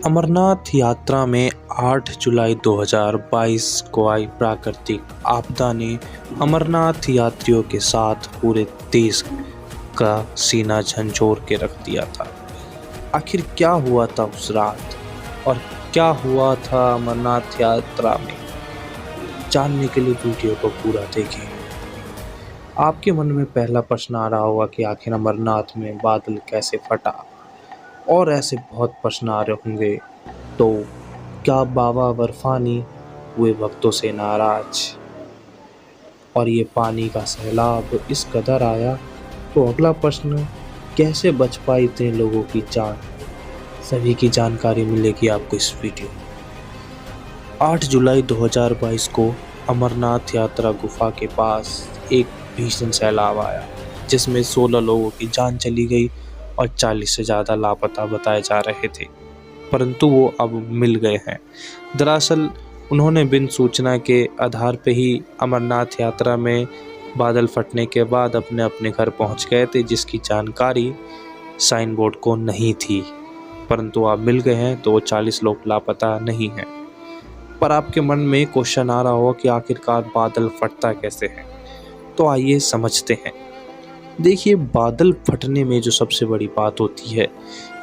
अमरनाथ यात्रा में 8 जुलाई 2022 को आई प्राकृतिक आपदा ने अमरनाथ यात्रियों के साथ पूरे देश का सीना झंझोर के रख दिया था। आखिर क्या हुआ था उस रात और क्या हुआ था अमरनाथ यात्रा में, जानने के लिए वीडियो को पूरा देखें। आपके मन में पहला प्रश्न आ रहा होगा कि आखिर अमरनाथ में बादल कैसे फटा, और ऐसे बहुत प्रश्न आ रहे होंगे। तो क्या बाबा बर्फानी हुए भक्तों से नाराज और ये पानी का सैलाब इस कदर आया? तो अगला प्रश्न, कैसे बच पाई इतने लोगों की जान? सभी की जानकारी मिलेगी आपको इस वीडियो। 8 जुलाई 2022 को अमरनाथ यात्रा गुफा के पास एक भीषण सैलाब आया, जिसमें 16 लोगों की जान चली गई और 40 से ज़्यादा लापता बताए जा रहे थे, परंतु वो अब मिल गए हैं। दरअसल उन्होंने बिन सूचना के आधार पे ही अमरनाथ यात्रा में बादल फटने के बाद अपने अपने घर पहुंच गए थे, जिसकी जानकारी साइन बोर्ड को नहीं थी, परंतु आप मिल गए हैं तो वो 40 लोग लापता नहीं हैं। पर आपके मन में क्वेश्चन आ रहा होगा कि आखिरकार बादल फटता कैसे है, तो आइए समझते हैं। देखिए, बादल फटने में जो सबसे बड़ी बात होती है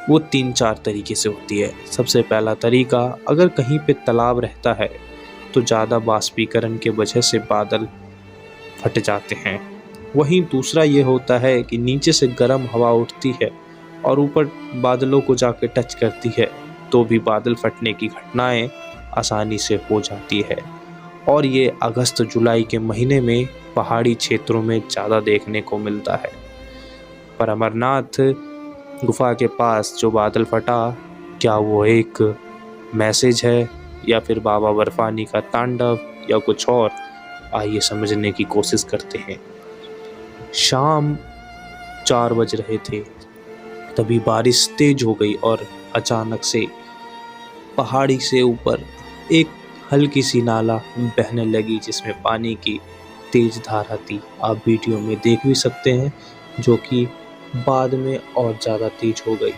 वो 3-4 तरीके से होती है। सबसे पहला तरीका, अगर कहीं पे तालाब रहता है तो ज़्यादा वाष्पीकरण के वजह से बादल फट जाते हैं। वहीं दूसरा ये होता है कि नीचे से गर्म हवा उठती है और ऊपर बादलों को जाके टच करती है, तो भी बादल फटने की घटनाएं आसानी से हो जाती है। और ये अगस्त जुलाई के महीने में पहाड़ी क्षेत्रों में ज़्यादा देखने को मिलता है। पर अमरनाथ गुफा के पास जो बादल फटा, क्या वो एक मैसेज है या फिर बाबा बर्फानी का तांडव या कुछ और? आइए समझने की कोशिश करते हैं। शाम 4 बज रहे थे, तभी बारिश तेज हो गई और अचानक से पहाड़ी से ऊपर एक हल्की सी नाला बहने लगी, जिसमें पानी की तेज धारा थी। आप वीडियो में देख भी सकते हैं, जो कि बाद में और ज़्यादा तेज हो गई।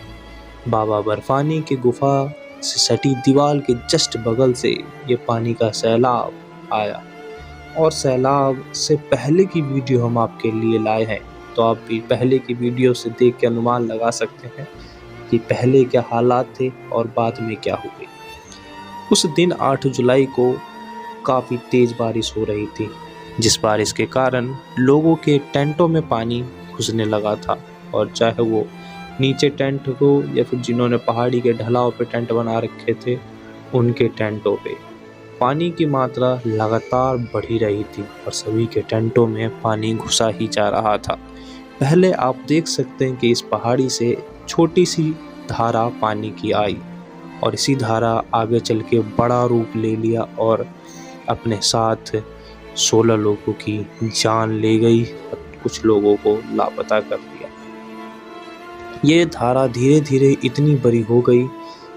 बाबा बर्फानी की गुफा से सटी दीवार के जस्ट बगल से ये पानी का सैलाब आया, और सैलाब से पहले की वीडियो हम आपके लिए लाए हैं, तो आप भी पहले की वीडियो से देख के अनुमान लगा सकते हैं कि पहले क्या हालात थे और बाद में क्या हुए। उस दिन 8 जुलाई को काफ़ी तेज़ बारिश हो रही थी, जिस बारिश के कारण लोगों के टेंटों में पानी घुसने लगा था, और चाहे वो नीचे टेंट हो या फिर जिन्होंने पहाड़ी के ढलाव पे टेंट बना रखे थे उनके टेंटों पे पानी की मात्रा लगातार बढ़ी रही थी और सभी के टेंटों में पानी घुसा ही जा रहा था। पहले आप देख सकते हैं कि इस पहाड़ी से छोटी सी धारा पानी की आई, और इसी धारा आगे चल के बड़ा रूप ले लिया और अपने साथ 16 लोगों की जान ले गई और कुछ लोगों को लापता कर दिया। ये धारा धीरे धीरे इतनी बड़ी हो गई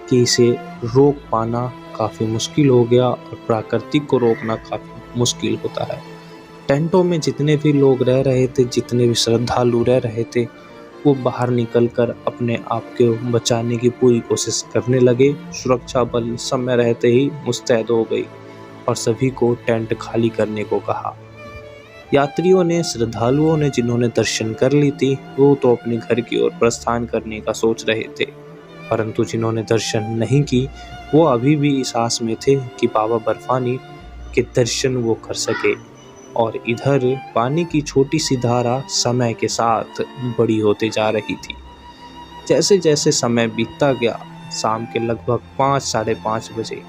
कि इसे रोक पाना काफ़ी मुश्किल हो गया, और प्राकृतिक को रोकना काफ़ी मुश्किल होता है। टेंटों में जितने भी लोग रह रहे थे, जितने भी श्रद्धालु रह रहे थे, वो बाहर निकलकर अपने आप को बचाने की पूरी कोशिश करने लगे। सुरक्षा बल समय रहते ही मुस्तैद हो गई और सभी को टेंट खाली करने को कहा। यात्रियों ने, श्रद्धालुओं ने जिन्होंने दर्शन कर ली थी, वो तो अपने घर की ओर प्रस्थान करने का सोच रहे थे, परंतु जिन्होंने दर्शन नहीं की वो अभी भी इस आस में थे कि बाबा बर्फानी के दर्शन वो कर सके। और इधर पानी की छोटी सी धारा समय के साथ बड़ी होते जा रही थी। जैसे जैसे समय बीतता गया, शाम के लगभग 5-5:30 बजे,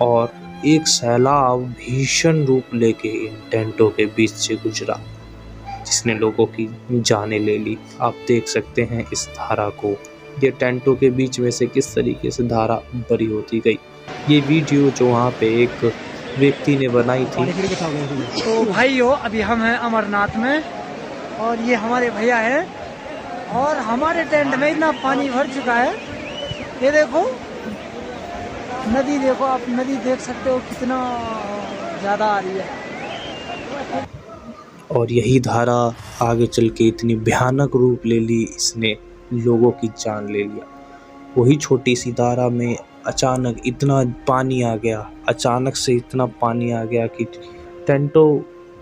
और एक सैलाब भीषण रूप लेके इन टेंटों के बीच से गुजरा, जिसने लोगों की जानें ले ली। आप देख सकते हैं इस धारा को, ये टेंटों के बीच में से किस तरीके से धारा बड़ी होती गई। ये वीडियो जो वहाँ पे एक व्यक्ति ने बनाई थी। तो भाइयों, अभी हम हैं अमरनाथ में, और ये हमारे भैया हैं, और हमारे टेंट में इतना पानी भर चुका है। ये देखो नदी, देखो आप नदी देख सकते हो कितना ज़्यादा आ रही है। और यही धारा आगे चल के इतनी भयानक रूप ले ली, इसने लोगों की जान ले लिया। वही छोटी सी धारा में अचानक इतना पानी आ गया, अचानक से इतना पानी आ गया कि टेंटों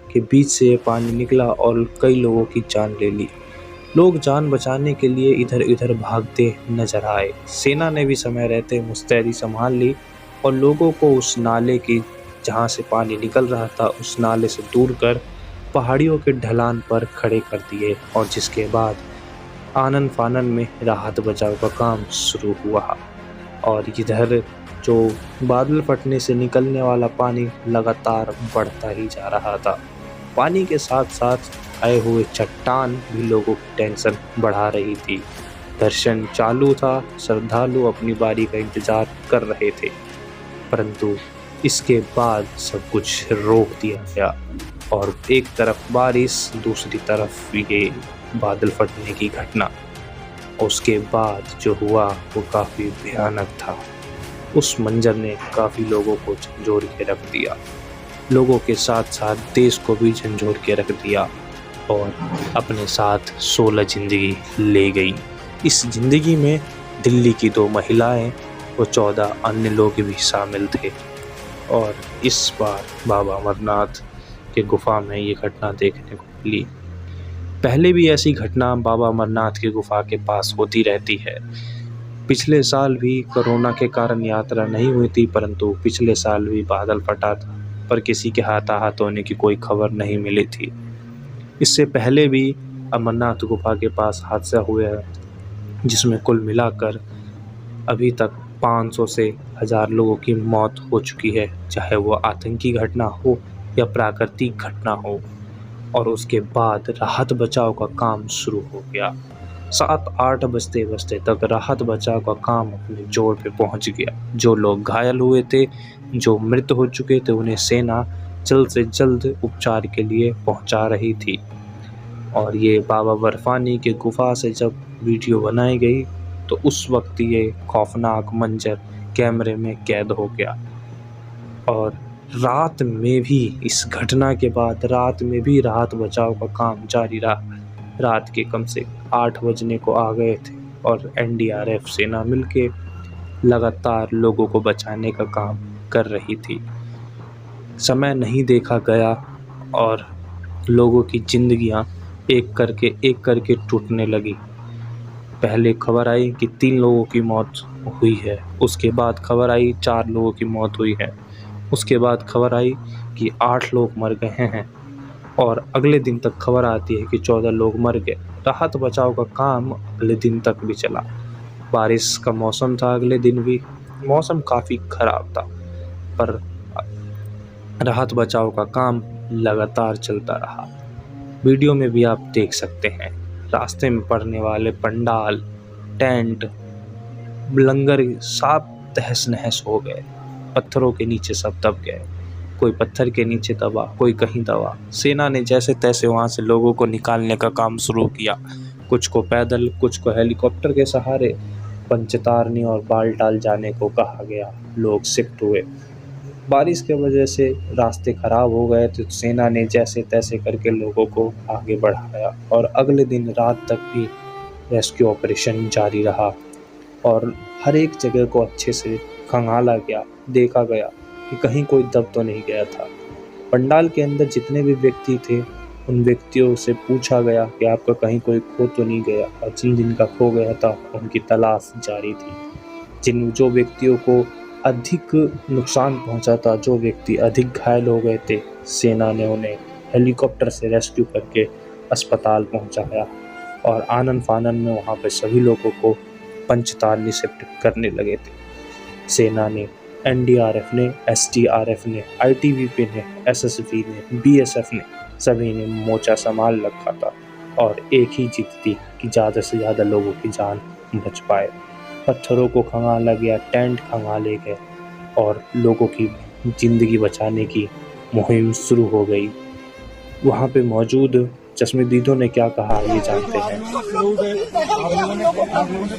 के बीच से ये पानी निकला और कई लोगों की जान ले ली। लोग जान बचाने के लिए इधर उधर भागते नजर आए। सेना ने भी समय रहते मुस्तैदी संभाल ली और लोगों को उस नाले की जहाँ से पानी निकल रहा था उस नाले से दूर कर पहाड़ियों के ढलान पर खड़े कर दिए और जिसके बाद आनन फानन में राहत बचाव का काम शुरू हुआ। और इधर जो बादल फटने से निकलने वाला पानी लगातार बढ़ता ही जा रहा था। पानी के साथ साथ आए हुए चट्टान भी लोगों की टेंशन बढ़ा रही थी। दर्शन चालू था, श्रद्धालु अपनी बारी का इंतजार कर रहे थे, परंतु इसके बाद सब कुछ रोक दिया गया और एक तरफ बारिश, दूसरी तरफ ये बादल फटने की घटना। उसके बाद जो हुआ वो काफ़ी भयानक था। उस मंजर ने काफ़ी लोगों को झंझोर के रख दिया, लोगों के साथ साथ देश को भी झंझोर के रख दिया और अपने साथ 16 जिंदगी ले गई। इस जिंदगी में दिल्ली की 2 महिलाएं और 14 अन्य लोग भी शामिल थे। और इस बार बाबा अमरनाथ के गुफा में ये घटना देखने को मिली। पहले भी ऐसी घटना बाबा अमरनाथ की गुफा के पास होती रहती है। पिछले साल भी कोरोना के कारण यात्रा नहीं हुई थी, परंतु पिछले साल भी बादल फटा था पर किसी के हाथाहाथ होने की कोई खबर नहीं मिली थी। इससे पहले भी अमरनाथ गुफा के पास हादसा हुआ है जिसमें कुल मिलाकर अभी तक 500 से 1000 लोगों की मौत हो चुकी है, चाहे वो आतंकी घटना हो या प्राकृतिक घटना हो। और उसके बाद राहत बचाव का काम शुरू हो गया। 7-8 बजते बजते तक राहत बचाव का काम अपने जोर पे पहुंच गया। जो लोग घायल हुए थे, जो मृत हो चुके थे, उन्हें सेना जल्द से जल्द उपचार के लिए पहुंचा रही थी। और ये बाबा बर्फानी के गुफा से जब वीडियो बनाई गई तो उस वक्त ये खौफनाक मंजर कैमरे में कैद हो गया। और रात में भी, इस घटना के बाद रात में भी राहत बचाव का काम जारी रहा। रात के कम से 8 बजने को आ गए थे और एनडीआरएफ सेना मिलके लगातार लोगों को बचाने का काम कर रही थी। समय नहीं देखा गया और लोगों की जिंदगियां एक करके टूटने लगी। पहले खबर आई कि 3 लोगों की मौत हुई है, उसके बाद खबर आई 4 लोगों की मौत हुई है, उसके बाद खबर आई कि 8 लोग मर गए हैं और अगले दिन तक खबर आती है कि 14 लोग मर गए। राहत बचाव का काम अगले दिन तक भी चला। बारिश का मौसम था, अगले दिन भी मौसम काफ़ी ख़राब था, पर राहत बचाव का काम लगातार चलता रहा। वीडियो में भी आप देख सकते हैं, रास्ते में पड़ने वाले पंडाल, टेंट, लंगर सब तहस नहस हो गए। पत्थरों के नीचे सब दब गए, कोई पत्थर के नीचे दबा, कोई कहीं दबा। सेना ने जैसे तैसे वहाँ से लोगों को निकालने का काम शुरू किया, कुछ को पैदल, कुछ को हेलीकॉप्टर के सहारे पंचतारनी और बालटाल जाने को कहा गया। लोग शिफ्ट हुए। बारिश की वजह से रास्ते ख़राब हो गए तो सेना ने जैसे तैसे करके लोगों को आगे बढ़ाया और अगले दिन रात तक भी रेस्क्यू ऑपरेशन जारी रहा और हर एक जगह को अच्छे से खंगाला गया, देखा गया कि कहीं कोई दब तो नहीं गया था। पंडाल के अंदर जितने भी व्यक्ति थे उन व्यक्तियों से पूछा गया कि आपका कहीं कोई खो तो नहीं गया, और जिन का खो गया था उनकी तलाश जारी थी। जो व्यक्तियों को अधिक नुकसान पहुंचा था, जो व्यक्ति अधिक घायल हो गए थे, सेना ने उन्हें हेलीकॉप्टर से रेस्क्यू करके अस्पताल पहुंचाया और आनन फानन में वहां पर सभी लोगों को पंचतारनी शिफ्ट करने लगे थे। सेना ने, एनडीआरएफ ने, एसडीआरएफ ने, आईटीबीपी ने, एसएसबी ने, बीएसएफ ने, सभी ने मोर्चा संभाल रखा था और एक ही जिद थी कि ज़्यादा से ज़्यादा लोगों की जान बच पाए। पत्थरों को खंगाला गया, टेंट खंगाले गए और लोगों की ज़िंदगी बचाने की मुहिम शुरू हो गई। वहाँ पे मौजूद चश्मदीदों ने क्या कहा ये जानते हैं।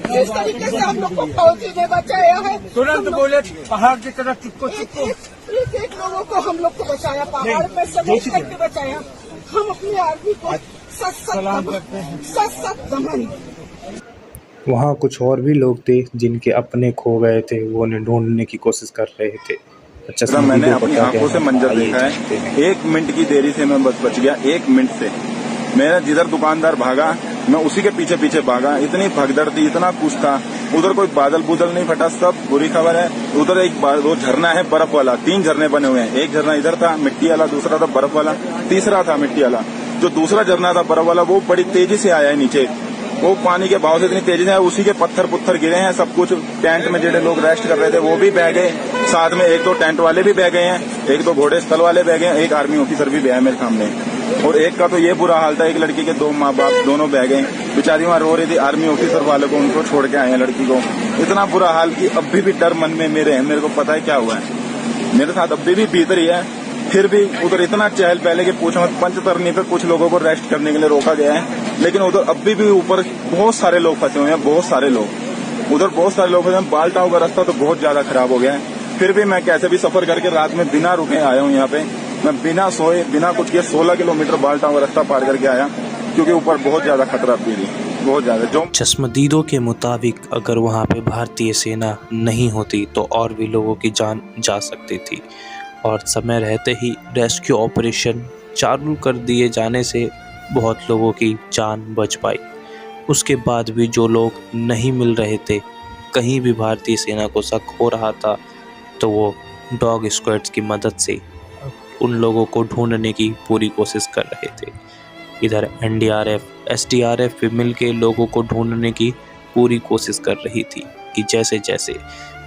जिस तरीके से हम लोग को फौजी ने बचाया है, तुरंत बोले पहाड़ की तरफ चिपको। एक लोगों को हम लोग को बचाया, पहाड़ में सब करके बचाया। हम अपनी आर्मी को सत दमन। वहाँ कुछ और भी लोग थे जिनके अपने खो गए थे, वो उन्हें ढूंढने की कोशिश कर रहे थे। अच्छा, मैंने अपनी आंखों से मंजर देखा है। 1 मिनट की देरी से मैं बस बच गया। 1 मिनट से मेरा जिधर दुकानदार भागा मैं उसी के पीछे पीछे भागा। इतनी भगदड़ थी, इतना कुछ था। उधर कोई बादल बुदल नहीं फटा, सब बुरी खबर है। उधर एक वो झरना है बर्फ वाला, 3 झरने बने हुए हैं। एक झरना इधर था मिट्टी वाला, दूसरा था बर्फ वाला, तीसरा था मिट्टी वाला। जो दूसरा झरना था बर्फ वाला वो बड़ी तेजी से आया है नीचे। वो पानी के बहाव से इतनी तेजी से उसी के पत्थर पुत्थर गिरे हैं। सब कुछ टेंट में जेडे लोग रेस्ट कर रहे थे वो भी बह गए, साथ में 1-2 टेंट वाले भी बह गए हैं, 1-2 घोड़े स्थल वाले बह गए हैं, एक आर्मी ऑफिसर भी बह है मेरे सामने। और एक का तो ये बुरा हाल था, एक लड़की के 2 माँ बाप दोनों बह गए। बेचारी वहां रो रही थी, आर्मी ऑफिसर वाले को उनको छोड़ के आए हैं लड़की को। इतना बुरा हाल कि अभी भी डर मन में मेरे है। मेरे को पता है क्या हुआ है, मेरे साथ अभी भी बीत रही है। फिर भी उधर इतना चहल पहले के पूछो मत। पंचतरनी पे कुछ लोगों को रेस्ट करने के लिए रोका गया है, लेकिन उधर अभी भी ऊपर बहुत सारे लोग फंसे हुए हैं। बहुत सारे लोग उधर, बहुत सारे लोग फंसे हैं। बालटाओं का रास्ता तो बहुत ज्यादा खराब हो गया है। फिर भी मैं कैसे भी सफर करके रात में बिना रुके आया हूँ यहाँ पे। मैं बिना सोए बिना कुछ किए 16 किलोमीटर बालटाओं का रास्ता पार करके आया, क्योंकि ऊपर बहुत ज्यादा खतरा थी, बहुत ज्यादा। जो चश्मदीदों के मुताबिक अगर वहाँ पे भारतीय सेना नहीं होती तो और भी लोगों की जान जा सकती थी, और समय रहते ही रेस्क्यू ऑपरेशन चालू कर दिए जाने से बहुत लोगों की जान बच पाई। उसके बाद भी जो लोग नहीं मिल रहे थे, कहीं भी भारतीय सेना को शक हो रहा था, तो वो डॉग स्क्वाड्स की मदद से उन लोगों को ढूंढने की पूरी कोशिश कर रहे थे। इधर एनडीआरएफ, एसडीआरएफ भी मिलके लोगों को ढूंढने की पूरी कोशिश कर रही थी कि जैसे जैसे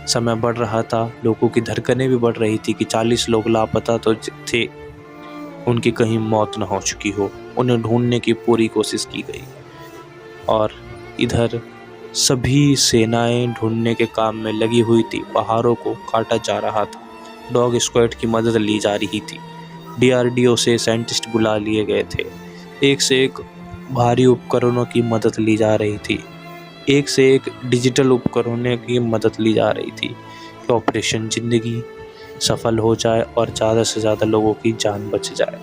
समय बढ़ रहा था, लोगों की धड़कनें भी बढ़ रही थी कि 40 लोग लापता तो थे, उनकी कहीं मौत न हो चुकी हो। उन्हें ढूंढने की पूरी कोशिश की गई, और इधर सभी सेनाएं ढूंढने के काम में लगी हुई थी। पहाड़ों को काटा जा रहा था, डॉग स्क्वाड की मदद ली जा रही थी, डीआरडीओ से साइंटिस्ट बुला लिए गए थे, एक से एक भारी उपकरणों की मदद ली जा रही थी, एक से एक डिजिटल उपकरणों की मदद ली जा रही थी कि ऑपरेशन ज़िंदगी सफल हो जाए और ज़्यादा से ज़्यादा लोगों की जान बच जाए।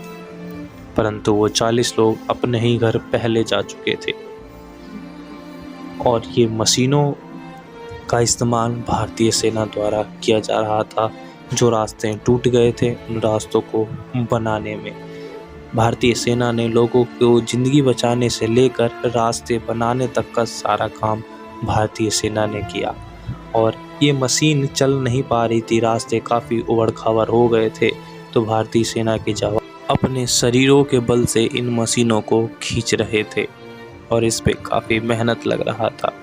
परंतु वो 40 लोग अपने ही घर पहले जा चुके थे, और ये मशीनों का इस्तेमाल भारतीय सेना द्वारा किया जा रहा था। जो रास्ते टूट गए थे उन रास्तों को बनाने में भारतीय सेना ने लोगों को ज़िंदगी बचाने से लेकर रास्ते बनाने तक का सारा काम भारतीय सेना ने किया। और ये मशीन चल नहीं पा रही थी, रास्ते काफ़ी उबड़ खाबड़ हो गए थे, तो भारतीय सेना के जवान अपने शरीरों के बल से इन मशीनों को खींच रहे थे, और इस पे काफ़ी मेहनत लग रहा था।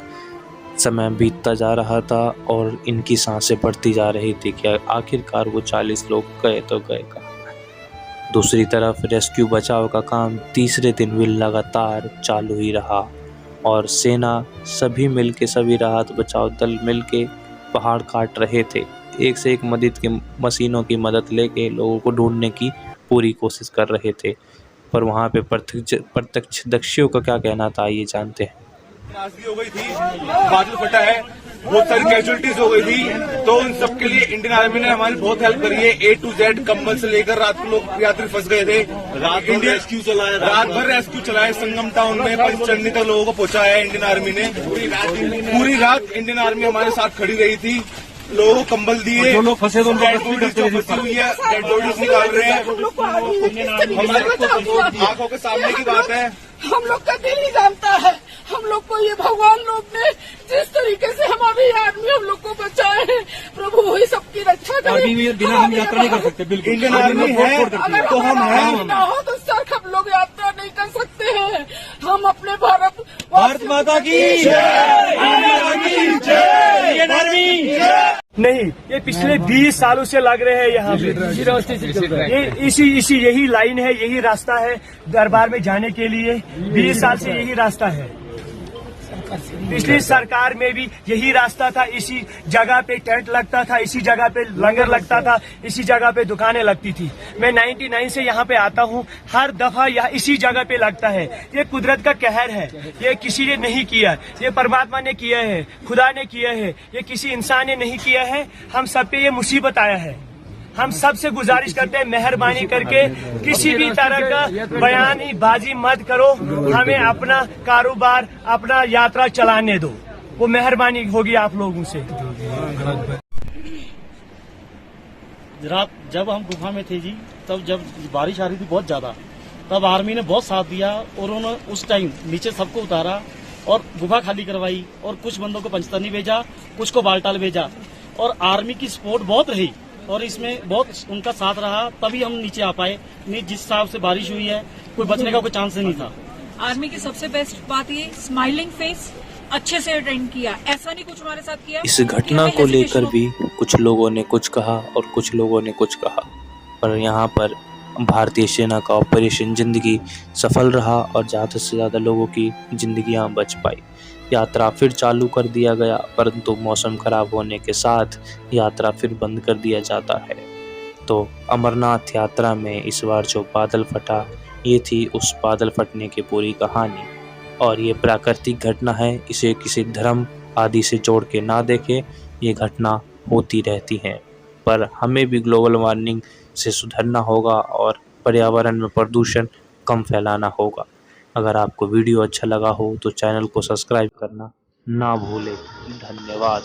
समय बीतता जा रहा था और इनकी सांसें बढ़ती जा रही थी कि आखिरकार वो 40 लोग गए तो गए कहाँ। दूसरी तरफ रेस्क्यू बचाव का काम तीसरे दिन भी लगातार चालू ही रहा, और सेना सभी मिलके, सभी राहत बचाव दल मिलके पहाड़ काट रहे थे। एक से एक मदद की मशीनों की मदद लेके लोगों को ढूंढने की पूरी कोशिश कर रहे थे। पर वहाँ पे प्रत्यक्षदर्शियों का क्या कहना था, ये जानते हैं। नाज़ी हो गई थी, बादल फटा है, बहुत सारी कैजुअलिटीज हो गई थी, तो उन सबके लिए इंडियन आर्मी ने हमारी बहुत हेल्प करी है। A to Z कंबल से लेकर रात को लोग यात्री फंस गए थे, रात भर रेस्क्यू चलाया संगम टाउन में, पंचचंडी तक लोगों को पहुंचाया है इंडियन आर्मी ने। पूरी रात इंडियन आर्मी हमारे साथ खड़ी रही थी, लोगों को कंबल दिए, जो लोग फंसे तो डेड बॉडीज जो फंसी हुई है, डेड बॉडीज निकाल रहे हैं। हमारे आंखों के सामने की बात है, हम लोग का दिल ही जानता है। हम लोग को ये भगवान लोग ने जिस तरीके से हमारे आदमी हम लोग को बचाए हैं, प्रभु वही सबकी रक्षा करे। बिना हम यात्रा नहीं कर सकते, बिल्कुल इंडियन आर्मी है तो हम हैं, ना हो तो सर हम लोग यात्रा नहीं कर सकते हैं। हम अपने भारत माता की इंडियन आर्मी नहीं, ये पिछले 20 सालों से लग रहे हैं यहाँ पे। ये इसी यही लाइन है, यही रास्ता है दरबार में जाने के लिए। 20 साल से यही रास्ता है। पिछली सरकार में भी यही रास्ता था, इसी जगह पे टेंट लगता था, इसी जगह पे लंगर लगता था, इसी जगह पे दुकानें लगती थी। मैं 99 से यहाँ पे आता हूँ, हर दफा यहाँ इसी जगह पे लगता है। ये कुदरत का कहर है, ये किसी ने नहीं किया, ये परमात्मा ने किया है, खुदा ने किया है, ये किसी इंसान ने नहीं किया है। हम सब पे ये मुसीबत आया है। हम सबसे गुजारिश करते हैं, मेहरबानी करके किसी भी तरह का बयानी बाजी मत करो, हमें अपना कारोबार, अपना यात्रा चलाने दो। वो मेहरबानी होगी आप लोगों से। रात जब हम गुफा में थे जी, तब जब बारिश आ रही थी बहुत ज्यादा, तब आर्मी ने बहुत साथ दिया और उन्होंने उस टाइम नीचे सबको उतारा और गुफा खाली करवाई और कुछ बंदों को पंचतरनी भेजा, कुछ को बालटाल भेजा और आर्मी की सपोर्ट बहुत रही और इसमें बहुत उनका साथ रहा, तभी हम नीचे आ पाए। नहीं जिस हिसाब से बारिश हुई है कोई बचने का कोई चांस नहीं था। आर्मी की सबसे बेस्ट बात ये स्माइलिंग फेस, अच्छे से अटेंड किया, ऐसा नहीं कुछ हमारे साथ किया। इस घटना को लेकर भी कुछ लोगों ने कुछ कहा और कुछ लोगों ने कुछ कहा, पर यहाँ पर भारतीय सेना का ऑपरेशन जिंदगी सफल रहा और ज़्यादा से ज़्यादा लोगों की जिंदगियां बच पाई। यात्रा फिर चालू कर दिया गया, परंतु मौसम खराब होने के साथ यात्रा फिर बंद कर दिया जाता है। तो अमरनाथ यात्रा में इस बार जो बादल फटा, ये थी उस बादल फटने की पूरी कहानी। और ये प्राकृतिक घटना है, इसे किसी धर्म आदि से जोड़ के ना देखें, ये घटना होती रहती है। पर हमें भी ग्लोबल वार्मिंग से सुधरना होगा और पर्यावरण में प्रदूषण कम फैलाना होगा। अगर आपको वीडियो अच्छा लगा हो तो चैनल को सब्सक्राइब करना ना भूलें। धन्यवाद।